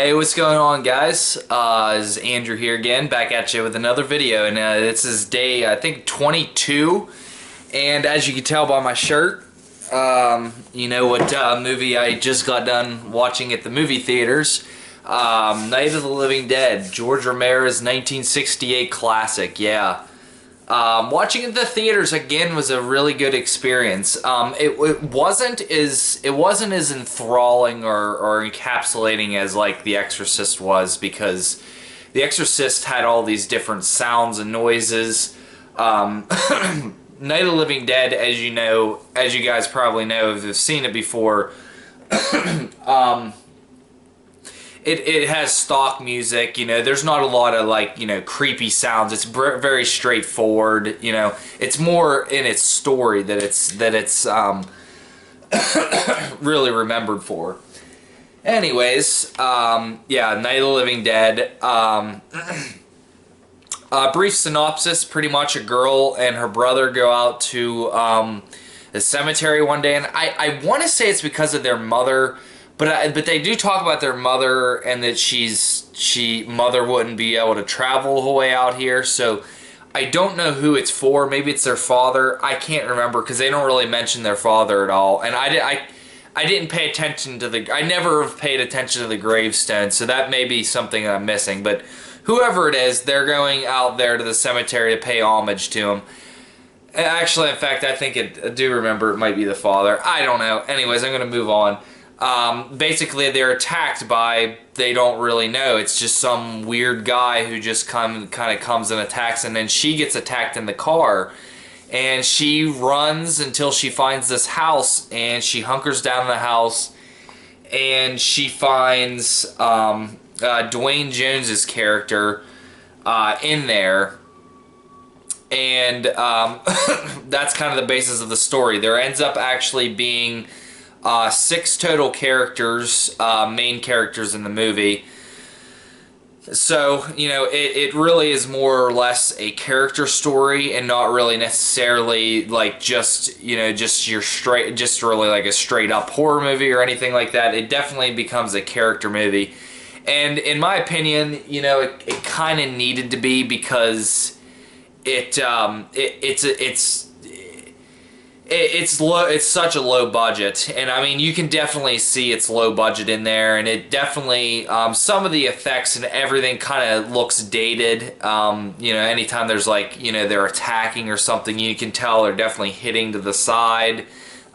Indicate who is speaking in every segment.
Speaker 1: Hey, what's going on, guys? This is Andrew here again, back at you with another video, and this is day, I think, 22, and as you can tell by my shirt, you know what movie I just got done watching at the movie theaters. Night of the Living Dead, George Romero's 1968 classic, yeah. Watching it in the theaters again was a really good experience. It wasn't as enthralling or encapsulating as like The Exorcist was, because The Exorcist had all these different sounds and noises. Night of the Living Dead, as you know, as you guys probably know if you've seen it before, It has stock music, you know, there's not a lot of, like, you know, creepy sounds. It's very straightforward, you know. It's more in its story that it's really remembered for. Anyways, yeah, Night of the Living Dead. Brief synopsis, pretty much a girl and her brother go out to the cemetery one day, and I want to say it's because of their mother. But they do talk about their mother and that mother wouldn't be able to travel the whole way out here. So I don't know who it's for. Maybe it's their father. I can't remember because they don't really mention their father at all. And I didn't pay attention to I never have paid attention to the gravestone. So that may be something that I'm missing. But whoever it is, they're going out there to the cemetery to pay homage to him. Actually, in fact, I do remember it might be the father. I don't know. Anyways, I'm going to move on. Basically they're attacked by, they don't really know, it's just some weird guy who just kind of comes and attacks, and then she gets attacked in the car, and she runs until she finds this house, and she hunkers down in the house, and she finds Dwayne Jones's character in there, and that's kind of the basis of the story. There ends up actually being 6 total characters, main characters in the movie. So, you know, it really is more or less a character story and not really necessarily like just, you know, just really like a straight up horror movie or anything like that. It definitely becomes a character movie. And in my opinion, you know, it kind of needed to be, because it's such a low budget, and I mean, you can definitely see it's low budget in there, and it definitely some of the effects and everything kind of looks dated. You know, anytime there's, like, you know, they're attacking or something, you can tell they're definitely hitting to the side,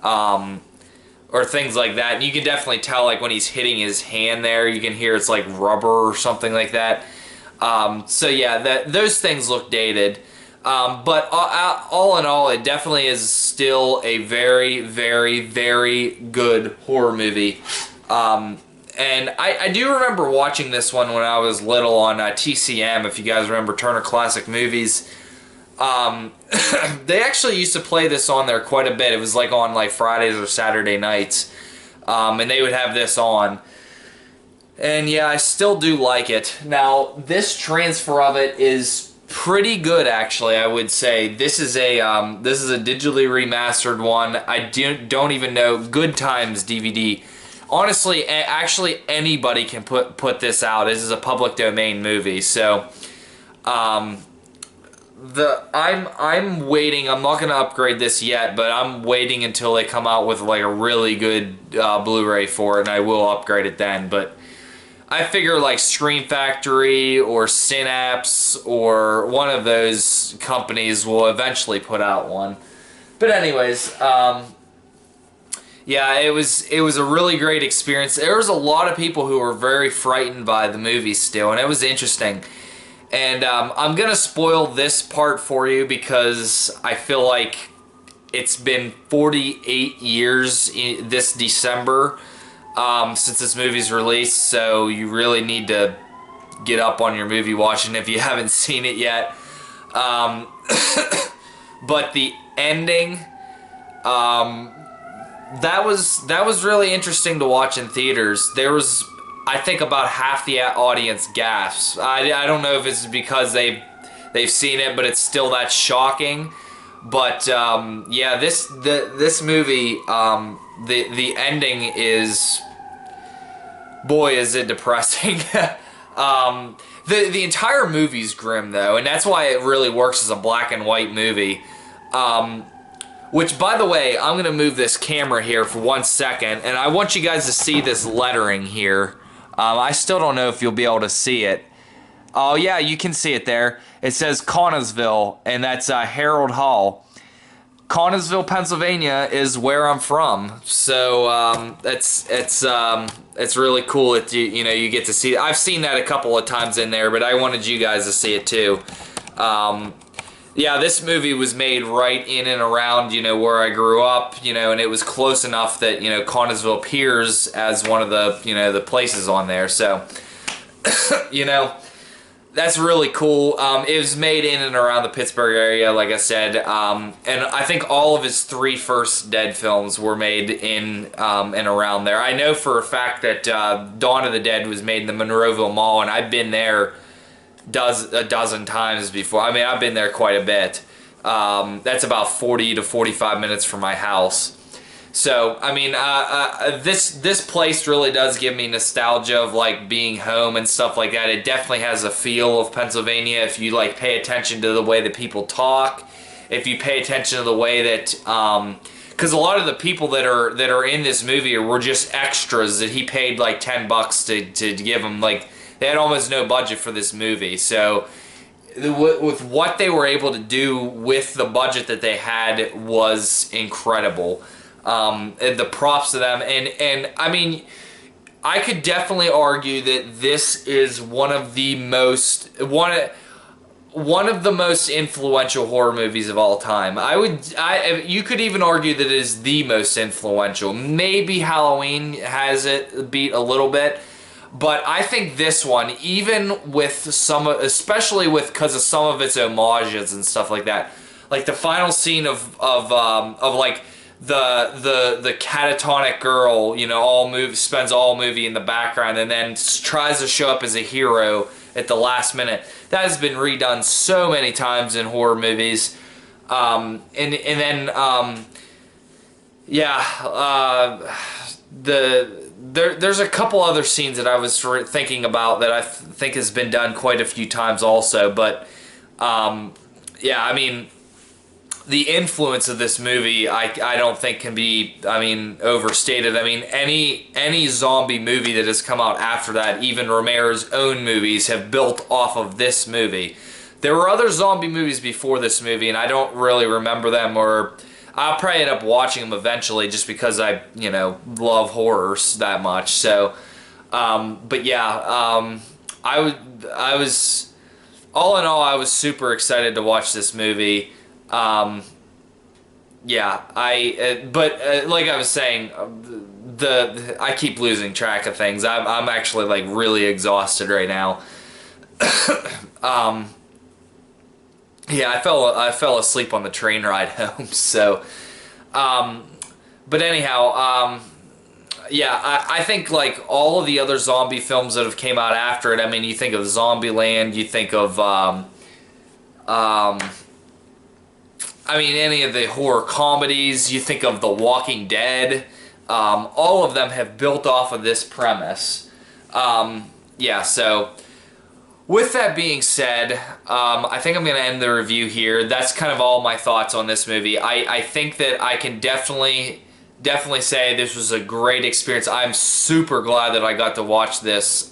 Speaker 1: or things like that. And you can definitely tell, like, when he's hitting his hand there, you can hear it's like rubber or something like that. So yeah, those things look dated. But all in all, it definitely is still a very, very, very good horror movie. And I do remember watching this one when I was little on TCM, if you guys remember Turner Classic Movies. They actually used to play this on there quite a bit. It was like on like Fridays or Saturday nights. And they would have this on. And yeah, I still do like it. Now, this transfer of it is pretty good, actually. I would say this is a digitally remastered one. I don't even know. Good Times DVD. Honestly, actually anybody can put this out. This is a public domain movie, so I'm waiting. I'm not gonna upgrade this yet, but I'm waiting until they come out with like a really good Blu-ray for it, and I will upgrade it then. But I figure like Scream Factory or Synapse or one of those companies will eventually put out one. But anyways, yeah, it was a really great experience. There was a lot of people who were very frightened by the movie still, and it was interesting. And I'm gonna spoil this part for you because I feel like it's been 48 years this December since this movie's released, so you really need to get up on your movie watching if you haven't seen it yet. But the ending, that was really interesting to watch in theaters. There was, I think, about half the audience gasps. I don't know if it's because they've seen it, but it's still that shocking. But yeah, this movie, the ending is boy, is it depressing. The entire movie's grim though, and that's why it really works as a black and white movie. Which, by the way, I'm going to move this camera here for 1 second, and I want you guys to see this lettering here. I still don't know if you'll be able to see it. Oh, yeah, you can see it there. It says Connellsville, and that's Harold Hall. Connellsville, Pennsylvania is where I'm from, so it's really cool that you get to see it. I've seen that a couple of times in there, but I wanted you guys to see it too. Yeah, this movie was made right in and around, where I grew up, and it was close enough that, Connellsville appears as one of the, the places on there. So, that's really cool. It was made in and around the Pittsburgh area, like I said, and I think all of his 3 first Dead films were made in and around there. I know for a fact that Dawn of the Dead was made in the Monroeville Mall, and I've been there a dozen times before. I mean, I've been there quite a bit. That's about 40 to 45 minutes from my house. So, I mean, this place really does give me nostalgia of, like, being home and stuff like that. It definitely has a feel of Pennsylvania if you, like, pay attention to the way that people talk, if you pay attention to the way that, because a lot of the people that are in this movie were just extras that he paid, like, $10 to give them, like, they had almost no budget for this movie. So with what they were able to do with the budget that they had was incredible. The props to them. And I mean, I could definitely argue that this is one of the most influential horror movies of all time. You could even argue that it is the most influential. Maybe Halloween has it beat a little bit. But I think this one, even with especially because of some of its homages and stuff like that, like the final scene of like the catatonic girl, spends all movie in the background and then tries to show up as a hero at the last minute. That has been redone so many times in horror movies, There's a couple other scenes that I was thinking about that I think has been done quite a few times also, but yeah, I mean, the influence of this movie I don't think can be, overstated. I mean, any zombie movie that has come out after that, even Romero's own movies, have built off of this movie. There were other zombie movies before this movie, and I don't really remember them, or I'll probably end up watching them eventually just because I, love horrors that much. So, but yeah, I was, all in all, I was super excited to watch this movie. Yeah, like I was saying, I keep losing track of things. I'm actually like really exhausted right now. Yeah, I fell asleep on the train ride home. So, but anyhow, yeah, I think like all of the other zombie films that have came out after it. I mean, you think of Zombieland, you think of, any of the horror comedies, you think of The Walking Dead. All of them have built off of this premise. Yeah, so with that being said, I think I'm going to end the review here. That's kind of all my thoughts on this movie. I think that I can definitely say this was a great experience. I'm super glad that I got to watch this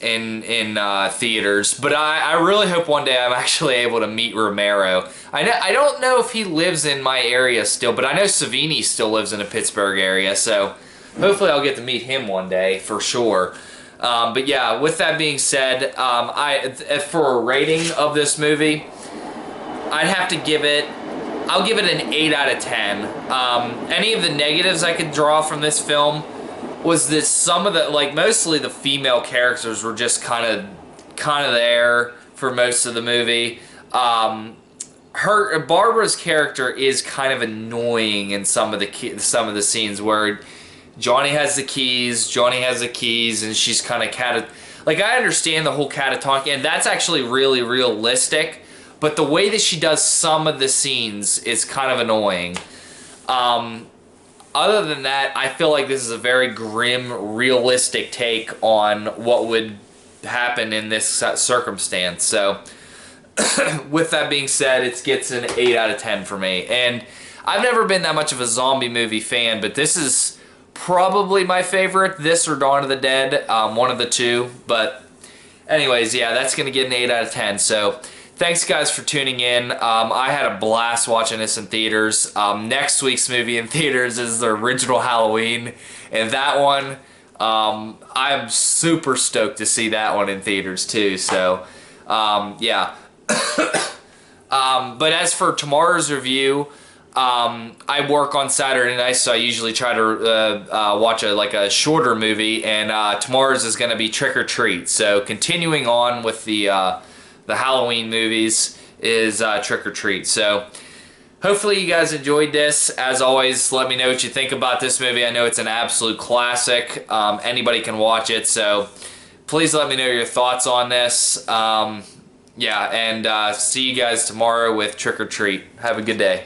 Speaker 1: in theaters. But I really hope one day I'm actually able to meet Romero. I don't know if he lives in my area still, but I know Savini still lives in the Pittsburgh area, so hopefully I'll get to meet him one day for sure. But yeah, with that being said, for a rating of this movie, I'd have to give it, I'll give it an 8 out of 10. Any of the negatives I could draw from this film was that some of the, like, mostly the female characters were just kind of there for most of the movie. Barbara's character is kind of annoying in some of the scenes where Johnny has the keys, and she's kind of like, I understand the whole catatonic, and that's actually really realistic, but the way that she does some of the scenes is kind of annoying. other than that, I feel like this is a very grim, realistic take on what would happen in this circumstance. So, with that being said, it gets an 8 out of 10 for me. And I've never been that much of a zombie movie fan, but this is probably my favorite. This or Dawn of the Dead, one of the two. But anyways, yeah, that's going to get an 8 out of 10. So thanks, guys, for tuning in. I had a blast watching this in theaters. Next week's movie in theaters is the original Halloween. And that one, I'm super stoked to see that one in theaters, too. So, yeah. But as for tomorrow's review, I work on Saturday nights, so I usually try to watch a shorter movie, and tomorrow's is going to be Trick or Treat. So continuing on with the Halloween movies is Trick or Treat. So hopefully you guys enjoyed this. As always, let me know what you think about this movie. I know it's an absolute classic. Anybody can watch it, so please let me know your thoughts on this. Yeah, and see you guys tomorrow with Trick or Treat. Have a good day.